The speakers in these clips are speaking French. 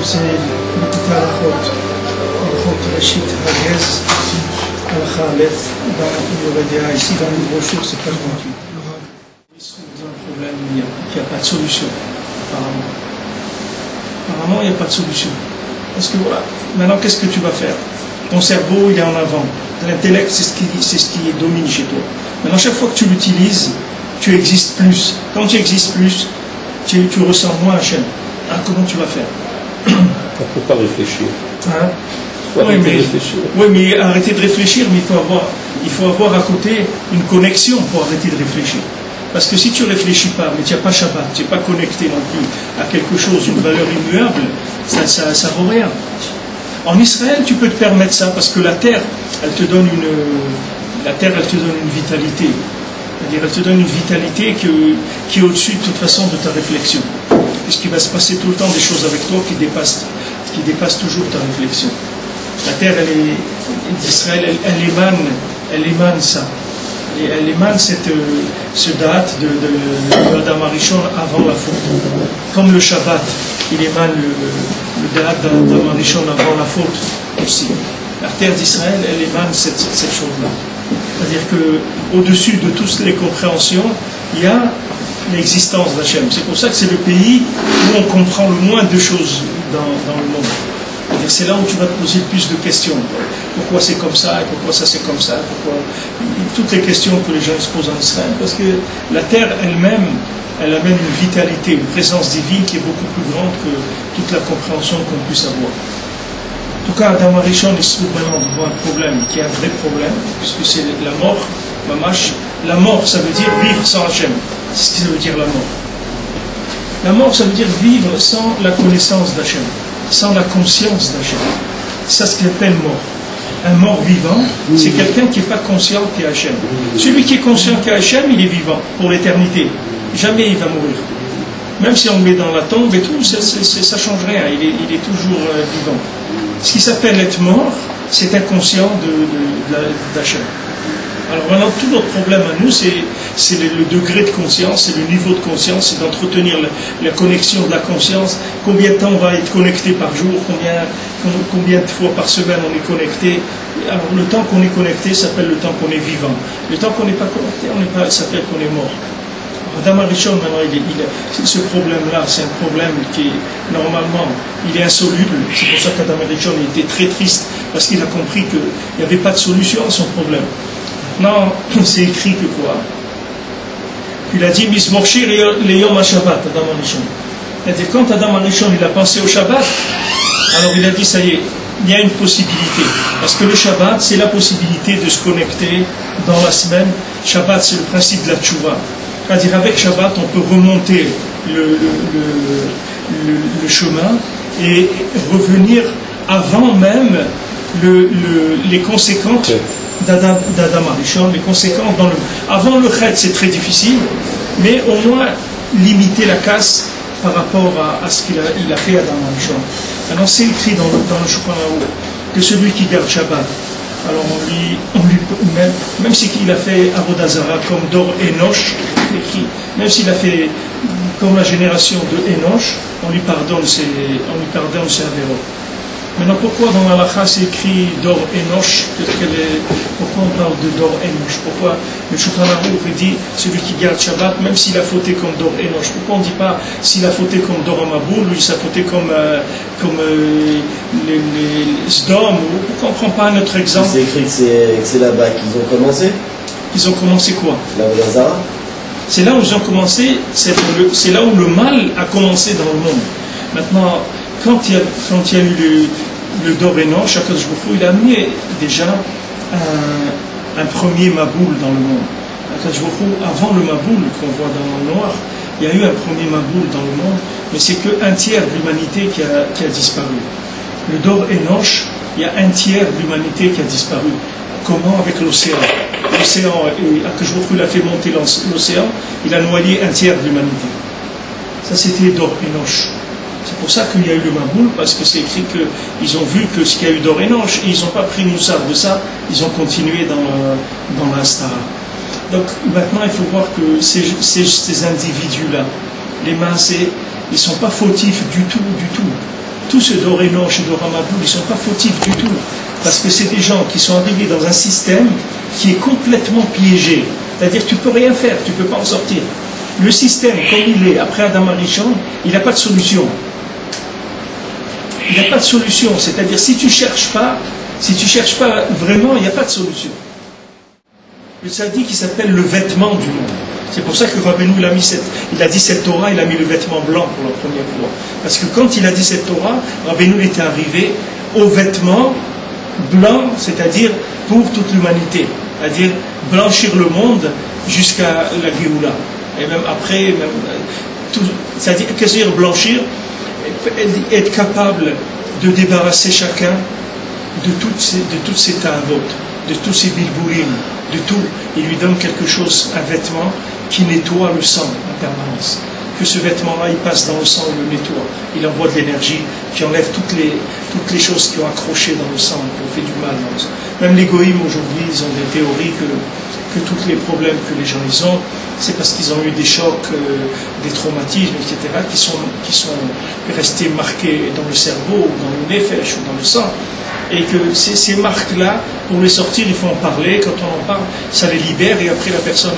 C'est l'écouter à la route Rachid Hagez, à la Khalet, dans l'Uradea, ici dans une brochure, c'est pas gratuit. Il se trouve dans un problème, il n'y a pas de solution, apparemment. Apparemment, il n'y a pas de solution. Parce que voilà, maintenant qu'est-ce que tu vas faire? Ton cerveau, il est en avant. L'intellect, c'est ce qui domine chez toi. Maintenant, chaque fois que tu l'utilises, tu existes plus. Quand tu existes plus, tu ressens moins Hachem. Alors, comment tu vas faire? On ne peut pas réfléchir. Hein? Oui, mais arrêter de réfléchir, mais il faut avoir à côté une connexion pour arrêter de réfléchir. Parce que si tu ne réfléchis pas, mais tu n'as pas Shabbat, tu n'es pas connecté non plus à quelque chose, une valeur immuable, ça ne vaut rien. En Israël, tu peux te permettre ça, parce que la terre, elle te donne une vitalité. C'est-à-dire, elle te donne une vitalité qui est au-dessus de toute façon de ta réflexion. Puisqu'il va se passer tout le temps des choses avec toi qui dépassent toujours ta réflexion. La terre d'Israël, elle émane ça. Et elle émane ce date de Adam Arishon avant la faute. Comme le Shabbat, il émane le date d'Adam Arishon avant la faute aussi. La terre d'Israël, elle émane cette chose-là. C'est-à-dire qu'au-dessus de toutes les compréhensions, il y a l'existence d'Hachem. C'est pour ça que c'est le pays où on comprend le moins de choses dans le monde. C'est là où tu vas te poser le plus de questions. Pourquoi c'est comme ça, et pourquoi ça c'est comme ça, toutes les questions que les gens se posent en Israël, parce que la terre elle-même, elle amène une vitalité, une présence divine qui est beaucoup plus grande que toute la compréhension qu'on puisse avoir. En tout cas, Adam Arishon, il se trouve maintenant devant un problème qui est un vrai problème, puisque c'est la mort, mamash. La mort, ça veut dire vivre sans Hachem. C'est ce que ça veut dire la mort. La mort, ça veut dire vivre sans la connaissance d'Hachem, sans la conscience d'Hachem. C'est ce qu'il appelle mort. Un mort vivant, c'est quelqu'un qui n'est pas conscient qu'il y a Hachem. Celui qui est conscient qu'il y a Hachem, il est vivant pour l'éternité. Jamais il va mourir. Même si on le met dans la tombe et tout, ça ne change rien. Il est toujours vivant. Ce qui s'appelle être mort, c'est inconscient d'Hachem. Alors maintenant, tout notre problème à nous, c'est le degré de conscience, c'est le niveau de conscience, c'est d'entretenir la connexion de la conscience. Combien de temps on va être connecté par jour, combien de fois par semaine on est connecté. Alors le temps qu'on est connecté s'appelle le temps qu'on est vivant. Le temps qu'on n'est pas connecté, ça s'appelle qu'on est mort. Adam Arishon, maintenant, ce problème-là, c'est un problème qui, normalement, il est insoluble. C'est pour ça qu'Adam Arishon était très triste, parce qu'il a compris qu'il n'y avait pas de solution à son problème. Non, c'est écrit que quoi? Il a dit Mismorshir Leyom HaShabbat, Adam Arishon. C'est-à-dire, quand Adam Arishon il a pensé au Shabbat, alors il a dit ça y est, il y a une possibilité. Parce que le Shabbat, c'est la possibilité de se connecter dans la semaine. Shabbat, c'est le principe de la tchouva. C'est-à-dire, avec Shabbat, on peut remonter le chemin et revenir avant même les conséquences d'Adam Arishon, les conséquences dans le... Avant le Chet, c'est très difficile, mais au moins limiter la casse par rapport à ce qu'il a fait Adam Arishon. Alors c'est écrit dans le Shulchan Aruch que celui qui garde Shabbat, alors même s'il a fait Avodah Zara comme Dor Enoch, écrit, même s'il a fait comme la génération de Enoch, on lui pardonne ses avéros. Maintenant, pourquoi dans la Lacha c'est écrit Dor Enoch? Pourquoi on parle de Dor Enoch? Pourquoi le Shulchan Aruch dit celui qui garde Shabbat, même s'il a fauté comme Dor Enoch? Pourquoi on ne dit pas s'il a fauté comme Dor Amaboul, lui il a fauté comme les Sdom? Pourquoi on ne prend pas un autre exemple? C'est écrit que c'est là-bas qu'ils ont commencé. Ils ont commencé quoi? La Zara. C'est là où ils ont commencé, c'est là où le mal a commencé dans le monde. Maintenant, quand il y a eu le Dor Enoch, Akadosh Baruch Hu, il a amené déjà un premier Maboul dans le monde. Akadosh Baruch Hu, avant le Maboul qu'on voit dans le noir, il y a eu un premier Maboul dans le monde, mais c'est qu'un tiers de l'humanité qui a disparu. Le Dor Enoch, il y a un tiers de l'humanité qui a disparu. Comment? Avec l'océan. L'océan, Akadosh Baruch Hu, il a fait monter l'océan, il a noyé un tiers de l'humanité. Ça, c'était Dor Enoch. C'est pour ça qu'il y a eu le Maboul, parce que c'est écrit qu'ils ont vu que ce qu'il y a eu Dor Enoch, et ils n'ont pas pris moussard de ça, ils ont continué dans la Stara. Donc maintenant, il faut voir que ces individus-là, les Maasé, ils ne sont pas fautifs du tout, du tout. Tous ceux Dor Enoch et Dor Maboul, ils ne sont pas fautifs du tout, parce que c'est des gens qui sont arrivés dans un système qui est complètement piégé. C'est-à-dire que tu ne peux rien faire, tu ne peux pas en sortir. Le système, comme il est, après Adam Arishon, il n'a pas de solution. Il n'y a pas de solution. C'est-à-dire, si tu ne cherches pas vraiment, il n'y a pas de solution. Le tzaddik, il s'appelle le vêtement du monde. C'est pour ça que Rabbeinu, il a dit cette Torah, il a mis le vêtement blanc pour la première fois. Parce que quand il a dit cette Torah, Rabbeinu était arrivé au vêtement blanc, c'est-à-dire pour toute l'humanité. C'est-à-dire blanchir le monde jusqu'à la Géoula. Et même après, c'est-à-dire, qu'est-ce que ça veut dire blanchir? Être capable de débarrasser chacun de toutes ces ta'avot, de tous ces bilbourim, de tout. Il lui donne quelque chose, un vêtement qui nettoie le sang en permanence. Que ce vêtement-là, il passe dans le sang, il le nettoie. Il envoie de l'énergie qui enlève toutes les choses qui ont accroché dans le sang, qui ont fait du mal dans le sang. Même les goïms aujourd'hui, ils ont des théories que tous les problèmes que les gens ils ont, c'est parce qu'ils ont eu des chocs, des traumatismes, etc., qui sont restés marqués dans le cerveau, ou dans le nefesh, ou dans le sang. Et que ces marques-là, pour les sortir, il faut en parler. Quand on en parle, ça les libère, et après la personne,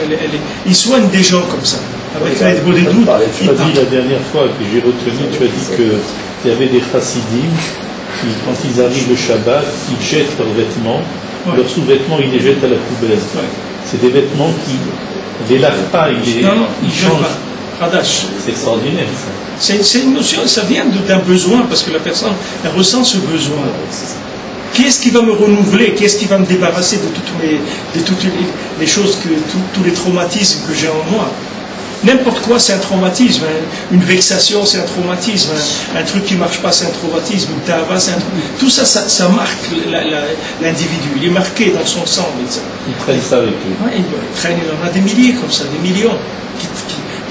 il soigne des gens comme ça. Avec l'aide des doutes. Tu as dit la dernière fois que j'ai retenu, tu as dit qu'il y avait des chassidim qui, quand ils arrivent le Shabbat, ils jettent leurs vêtements. Ouais. Leurs sous-vêtements, ils les jettent à la poubelle. Ouais. C'est des vêtements qui ne les lavent pas, ils changent. C'est extraordinaire ça. C'est une notion, ça vient d'un besoin, parce que la personne elle ressent ce besoin. Qui est-ce qui va me renouveler? Qui est-ce qui va me débarrasser de toutes les choses, tous les traumatismes que j'ai en moi? N'importe quoi, c'est un traumatisme. Une vexation, c'est un traumatisme. Un truc qui ne marche pas, c'est un traumatisme. Une tava, c'est un traumatisme. Tout ça, ça marque l'individu. Il est marqué dans son sang. Il traîne ça avec lui. Ouais, il traîne, il en a des milliers comme ça, des millions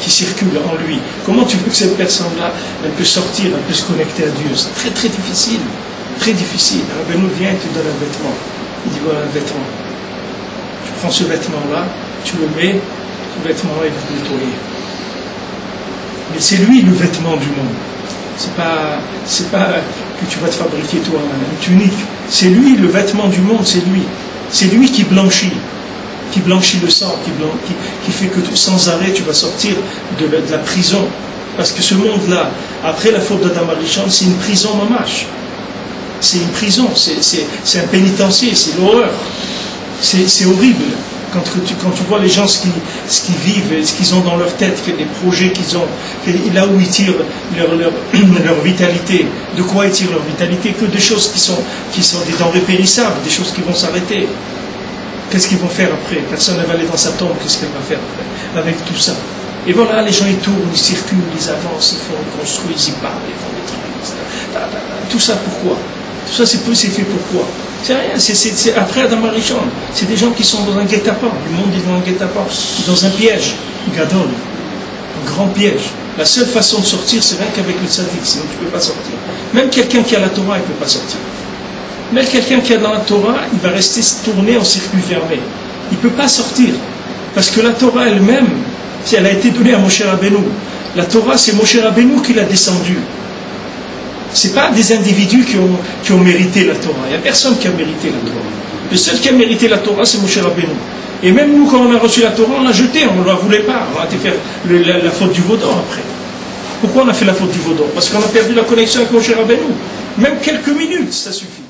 qui circulent en lui. Comment tu veux que cette personne-là, elle peut sortir, elle peut se connecter à Dieu? C'est très très difficile. Très difficile. Rabbeinu vient et te donne un vêtement. Il dit voilà un vêtement. Tu prends ce vêtement-là, tu le mets. Le vêtement-là, il va te nettoyer. Mais c'est lui le vêtement du monde. C'est pas que tu vas te fabriquer toi une tunique. C'est lui le vêtement du monde, c'est lui. C'est lui qui blanchit le sang, qui fait que sans arrêt tu vas sortir de la prison. Parce que ce monde-là, après la faute d'Adam Arishon, c'est une prison mamash. C'est une prison, c'est un pénitencier, c'est l'horreur. C'est horrible. Quand tu vois les gens ce qu'ils vivent, ce qu'ils ont dans leur tête, les projets qu'ils ont, là où ils tirent leur vitalité, de quoi ils tirent leur vitalité? Que des choses qui sont des denrées périssables, des choses qui vont s'arrêter. Qu'est-ce qu'ils vont faire après? Personne ne va aller dans sa tombe, qu'est-ce qu'elle va faire après avec tout ça? Et voilà, les gens ils tournent, ils circulent, ils avancent, ils construisent, ils parlent, ils font des trucs, tout ça pourquoi? Tout ça c'est fait pourquoi? C'est rien, c'est après Adam Arishon. C'est des gens qui sont dans un guet-apens. Le monde est dans un guet-apens, dans un piège, gadol, un grand piège. La seule façon de sortir, c'est rien qu'avec le tzaddik, sinon tu ne peux pas sortir. Même quelqu'un qui a la Torah, il ne peut pas sortir. Même quelqu'un qui a dans la Torah, il va rester tourné en circuit fermé. Il ne peut pas sortir. Parce que la Torah elle-même, si elle a été donnée à Moshe Rabbeinu, la Torah, c'est Moshe Rabbeinu qui l'a descendue. Ce n'est pas des individus qui ont mérité la Torah. Il n'y a personne qui a mérité la Torah. Le seul qui a mérité la Torah, c'est Moshe Rabbeinu. Et même nous, quand on a reçu la Torah, on l'a jetée, on ne la voulait pas. On a été faire la faute du Vaudor après. Pourquoi on a fait la faute du Vaudor? Parce qu'on a perdu la connexion avec Moshe Rabbeinu. Même quelques minutes, ça suffit.